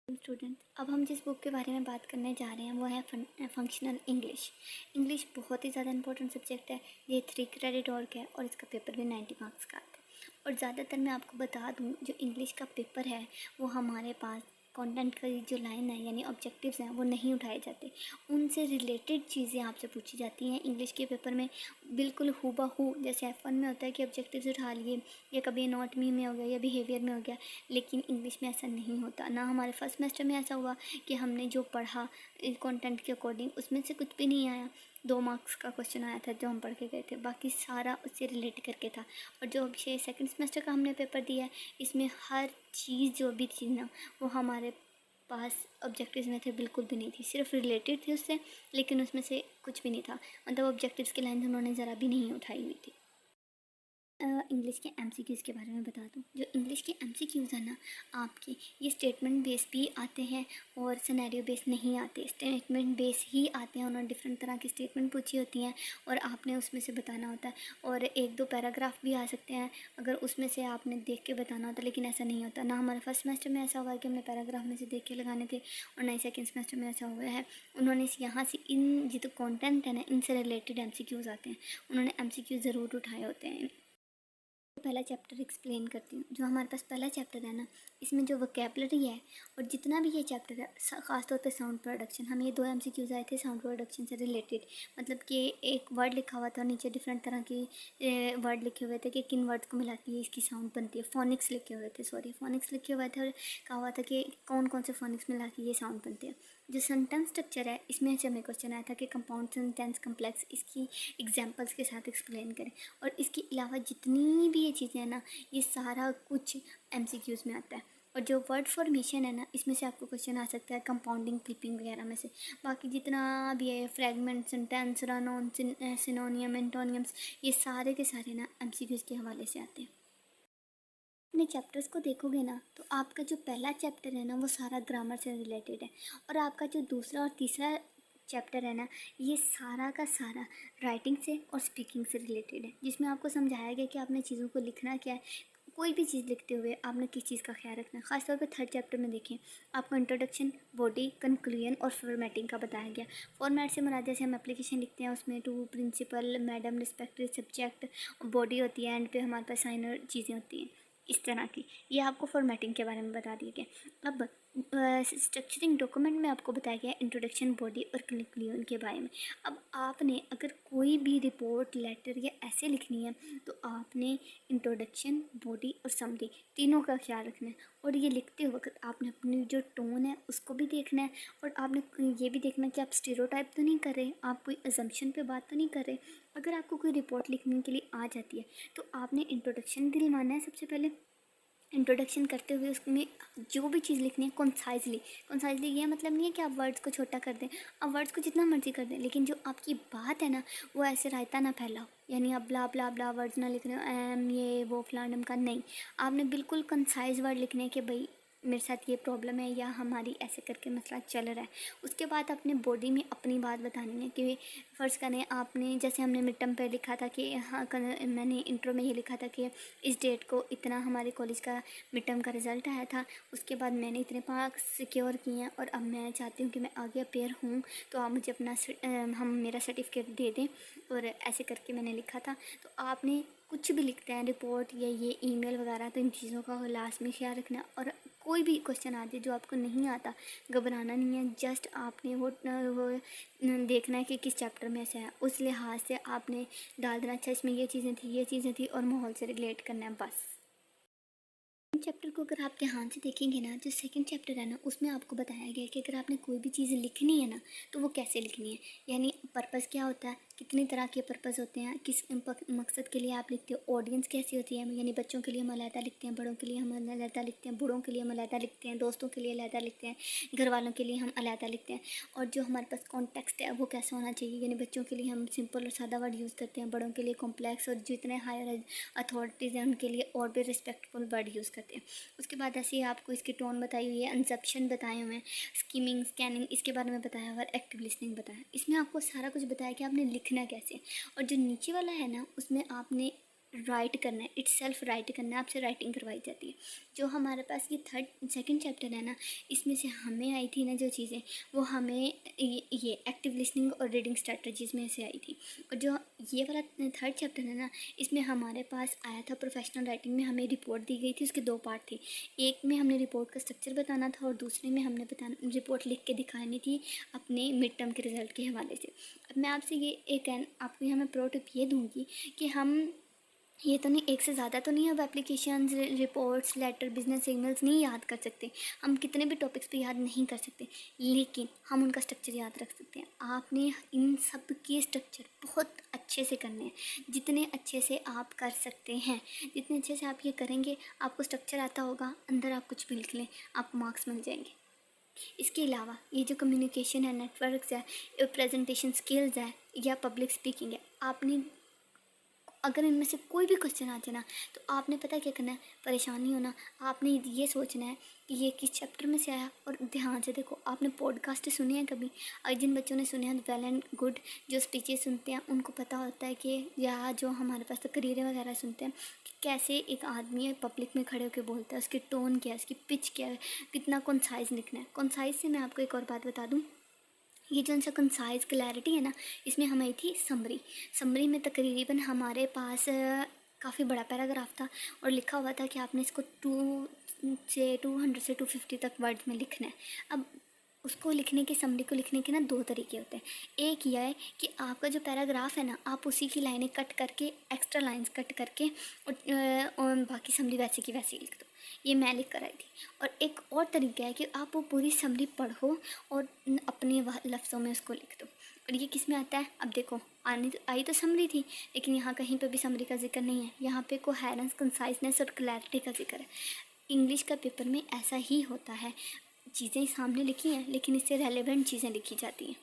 Student, अब हम जिस बुक के बारे में बात करने जा रहे हैं वो है फंक्शनल इंग्लिश। इंग्लिश बहुत ही ज़्यादा इंपॉर्टेंट सब्जेक्ट है। ये 3 क्रेडिट और का है और इसका पेपर भी 90 मार्क्स का आता है। और ज़्यादातर मैं आपको बता दूं, जो इंग्लिश का पेपर है वो हमारे पास कंटेंट का जो लाइन है यानी ऑब्जेक्टिव्स हैं वो नहीं उठाए जाते। उनसे रिलेटेड चीज़ें आपसे पूछी जाती हैं इंग्लिश के पेपर में, बिल्कुल हूबहू जैसे F1 में होता है कि ऑब्जेक्टिव्स उठा लिए, या कभी एनाटॉमी में हो गया या बिहेवियर में हो गया। लेकिन इंग्लिश में ऐसा नहीं होता। ना हमारे फर्स्ट सेमेस्टर में ऐसा हुआ कि हमने जो पढ़ा कंटेंट के अकॉर्डिंग उसमें से कुछ भी नहीं आया। 2 मार्क्स का क्वेश्चन आया था जो हम पढ़ के गए थे, बाकी सारा उससे रिलेट करके था। और जो अभी सेकंड सेमेस्टर का हमने पेपर दिया है, इसमें हर चीज़ जो भी थी ना वो हमारे पास ऑब्जेक्टिव्स में थे बिल्कुल भी नहीं थी, सिर्फ रिलेटेड थी उससे, लेकिन उसमें से कुछ भी नहीं था। मतलब ऑब्जेक्टिव्स की लाइन उन्होंने ज़रा भी नहीं उठाई हुई थी। इंग्लिश के एमसीक्यूज़ के बारे में बता दूं। जो इंग्लिश के एमसीक्यूज़ हैं ना आपके, ये स्टेटमेंट बेस भी आते हैं और सिनेरियो बेस नहीं आते। स्टेटमेंट बेस ही आते हैं, उन्होंने डिफरेंट तरह की स्टेटमेंट पूछी होती हैं और आपने उसमें से बताना होता है। और 1-2 पैराग्राफ भी आ सकते हैं अगर उसमें से आपने देख के बताना होता, लेकिन ऐसा नहीं होता। ना हमारे फर्स्ट सेमेस्टर में ऐसा हुआ है कि हमने पैराग्राफ में से देख के लगाने थे, और ना ही सेकेंड सेमेस्टर में ऐसा हुआ है। उन्होंने यहाँ से इन जो कॉन्टेंट है ना इनसे रिलेटेड एमसीक्यूज़ आते हैं, उन्होंने एमसीक्यू ज़रूर उठाए होते हैं। पहला चैप्टर एक्सप्लेन करती हूँ। जो हमारे पास पहला चैप्टर है ना, इसमें जो वोकेबलरी है और जितना भी ये चैप्टर है, ख़ासतौर पे साउंड प्रोडक्शन, हमें ये 2 एमसीक्यूज़ आए थे साउंड प्रोडक्शन से रिलेटेड। मतलब कि एक वर्ड लिखा हुआ था, नीचे डिफरेंट तरह की वर्ड लिखे हुए थे कि किन वर्ड्स को मिला के इसकी साउंड बनती है। फोनिक्स लिखे हुए थे, फोनिक्स लिखे हुए थे, और कहा हुआ था कि कौन कौन से फोनिक्स मिला के ये साउंड बनती है। जो सेंटेंस स्ट्रक्चर है, इसमें से हमें क्वेश्चन आया था कि कंपाउंड सेंटेंस कम्प्लेक्स, इसकी एग्जाम्पल्स के साथ एक्सप्लेन करें। और इसके अलावा जितनी भी ये चीज़ें हैं ना, ये सारा कुछ एमसीक्यूज़ में आता है। और जो वर्ड फॉर्मेशन है ना, इसमें से आपको क्वेश्चन आ सकता है कंपाउंडिंग, क्लिपिंग वगैरह में से। बाकी जितना भी है फ्रेगमेंट, सेंटेंस, रन ऑन, सिनोनियम, एंटोनियम्स, ये सारे के सारे ना एमसीक्यूज़ के हवाले से आते हैं। अपने चैप्टर्स को देखोगे ना तो आपका जो पहला चैप्टर है ना वो सारा ग्रामर से रिलेटेड है, और आपका जो दूसरा और तीसरा चैप्टर है ना ये सारा का सारा राइटिंग से और स्पीकिंग से रिलेटेड है, जिसमें आपको समझाया गया कि आपने चीज़ों को लिखना क्या है। कोई भी चीज़ लिखते हुए आपने किस चीज़ का ख्याल रखना है। खासतौर पे थर्ड चैप्टर में देखें, आपको इंट्रोडक्शन, बॉडी, कंक्लूजन और फॉर्मेटिंग का बताया गया। फॉर्मेट से मुराद जैसे हम एप्लीकेशन लिखते हैं उसमें to, principal, madam, respective subject, body होती है, एंड पे हमारे पास साइनर चीज़ें होती हैं इस तरह की। ये आपको फॉर्मेटिंग के बारे में बता दिया गया। अब स्ट्रक्चरिंग डॉक्यूमेंट में आपको बताया गया इंट्रोडक्शन, बॉडी और कंक्लूजन के बारे में। अब आपने अगर कोई भी रिपोर्ट, लेटर या ऐसे लिखनी है तो आपने इंट्रोडक्शन, बॉडी और समरी तीनों का ख्याल रखना है। और ये लिखते वक्त आपने अपनी जो टोन है उसको भी देखना है, और आपने ये भी देखना है कि आप स्टीरियोटाइप तो नहीं कर रहे, आप कोई अजम्पशन पे बात तो नहीं कर रहे। अगर आपको कोई रिपोर्ट लिखने के लिए आ जाती है तो आपने इंट्रोडक्शन दिलवाना है सबसे पहले। इंट्रोडक्शन करते हुए उसमें जो भी चीज़ लिखनी है कंसाइजली ये मतलब नहीं है कि आप वर्ड्स को छोटा कर दें, आप वर्ड्स को जितना मर्जी कर दें, लेकिन जो आपकी बात है ना वो ऐसे रायता ना फैलाओ। यानी आप ब्ला ब्ला ब्ला वर्ड्स ना लिख रहे हो, एम ये वो फलानम का नहीं। आपने बिल्कुल कंसाइज वर्ड लिखने हैं कि भाई मेरे साथ ये प्रॉब्लम है या हमारी ऐसे करके मसला चल रहा है। उसके बाद अपने बॉडी में अपनी बात बतानी है कि फ़र्ज़ करें आपने, जैसे हमने मिड टर्म पे लिखा था कि हाँ, मैंने इंट्रो में ये लिखा था कि इस डेट को इतना हमारे कॉलेज का मिड टर्म का रिज़ल्ट आया था, उसके बाद मैंने इतने मार्क्स सिक्योर किए हैं और अब मैं चाहती हूँ कि मैं आगे अपेयर हूँ, तो आप मुझे अपना हम मेरा सर्टिफिकेट दे दें। और ऐसे करके मैंने लिखा था। तो आपने कुछ भी लिखते हैं रिपोर्ट या ये ईमेल वगैरह, तो इन चीज़ों का लास्ट में ख्याल रखना। और कोई भी क्वेश्चन आ जाए जो आपको नहीं आता, घबराना नहीं है। जस्ट आपने वो देखना है कि किस चैप्टर में से है, उस लिहाज से आपने डाल देना, अच्छा इसमें ये चीज़ें थी और माहौल से रिलेट करना है बस। चैप्टर को अगर आप ध्यान से देखेंगे ना, जो सेकंड चैप्टर है ना उसमें आपको बताया गया है कि अगर आपने कोई भी चीज़ लिखनी है ना तो वो कैसे लिखनी है। यानी पर्पज़ क्या होता है, कितनी तरह के पर्पज़ होते हैं, किस मकसद के लिए आप लिखते हो, ऑडियंस कैसी होती है। यानी बच्चों के लिए हम अलहदा लिखते हैं, बड़ों के लिए हम अलहदा लिखते हैं, बूढ़ों के लिए हम अलहदा लिखते हैं, दोस्तों के लिए अलहदा लिखते हैं, घर वालों के लिए हम अलहदा लिखते हैं। और जो हमारे पास कॉन्टेक्स्ट है वो कैसा होना चाहिए, यानी बच्चों के लिए हम सिंपल और सादा वर्ड यूज़ करते हैं, बड़ों के लिए कॉम्प्लेक्स, और जितने हायर अथॉरिटीज़ हैं उनके लिए और भी रिस्पेक्टफुल वर्ड यूज़ करते हैं। उसके बाद ऐसे ही आपको इसकी टोन बताई हुई है, इंसेप्शन बताए हुए हैं, स्कीमिंग, स्कैनिंग इसके बारे में बताया हुआ है, एक्टिव लिसनिंग बताया। इसमें आपको सारा कुछ बताया कि आपने लिखना कैसे। और जो नीचे वाला है ना उसमें आपने राइट करना है, इट्स सेल्फ राइट करना है, आपसे राइटिंग करवाई जाती है। जो हमारे पास ये सेकंड चैप्टर है ना, इसमें से हमें आई थी ना जो चीज़ें, वो हमें ये एक्टिव लिसनिंग और रीडिंग स्ट्रैटेजीज में से आई थी। और जो ये वाला थर्ड चैप्टर है ना, इसमें हमारे पास आया था प्रोफेशनल राइटिंग में हमें रिपोर्ट दी गई थी, उसके 2 पार्ट थे। एक में हमने रिपोर्ट का स्ट्रक्चर बताना था और दूसरे में हमने रिपोर्ट लिख के दिखानी थी अपने मिड टर्म के रिज़ल्ट के हवाले से। अब मैं आपसे ये आपको यहाँ मैं प्रो टिप ये दूँगी कि हम ये तो नहीं, एक से ज़्यादा तो नहीं अब applications, reports, letter, business emails नहीं याद कर सकते, हम कितने भी टॉपिक्स पे याद नहीं कर सकते, लेकिन हम उनका स्ट्रक्चर याद रख सकते हैं। आपने इन सब के स्ट्रक्चर बहुत अच्छे से करने हैं, जितने अच्छे से आप कर सकते हैं, जितने अच्छे से आप ये करेंगे, आपको स्ट्रक्चर आता होगा, अंदर आप कुछ भी लिख लें, आपको मार्क्स मिल जाएंगे। इसके अलावा ये जो कम्युनिकेशन है, नेटवर्क्स है, प्रेजेंटेशन स्किल्स है या पब्लिक स्पीकिंग है, आपने अगर इनमें से कोई भी क्वेश्चन आ जाए ना, तो आपने पता क्या करना है, परेशान नहीं होना। आपने ये सोचना है कि ये किस चैप्टर में से आया, और ध्यान से देखो। आपने पॉडकास्ट सुने हैं कभी? जिन बच्चों ने सुने हैं वेल एंड गुड, जो स्पीचेस सुनते हैं उनको पता होता है कि, या जो हमारे पास तकरीरें वगैरह सुनते हैं कि कैसे एक आदमी पब्लिक में खड़े होकर बोलता है, उसकी टोन क्या है, उसकी पिच क्या है, कितना कॉन्साइज लिखना है। कॉन्साइज से मैं आपको एक और बात बता दूँ, ये जो इनसा कंसाइज क्लैरिटी है ना, इसमें हमें थी समरी में तकरीबन हमारे पास काफ़ी बड़ा पैराग्राफ था और लिखा हुआ था कि आपने इसको 200 से 250 तक वर्ड में लिखना है। अब उसको लिखने के, समरी को लिखने के ना 2 तरीके होते हैं। एक यह है कि आपका जो पैराग्राफ है ना, आप उसी की लाइनें कट करके, एक्स्ट्रा लाइंस कट करके और बाकी समरी वैसे की वैसे ही लिख दो। ये मैं लिख कर आई थी। और एक और तरीका है कि आप वो पूरी समरी पढ़ो और अपने लफ्ज़ों में उसको लिख दो। और ये किस में आता है? अब देखो, आई तो समरी थी, लेकिन यहाँ कहीं पे भी समरी का जिक्र नहीं है। यहाँ पे कोहेरेंस, कंसाइजनेस और क्लैरिटी का जिक्र है। इंग्लिश का पेपर में ऐसा ही होता है, चीज़ें सामने लिखी हैं लेकिन इससे रेलेवेंट चीज़ें लिखी जाती हैं।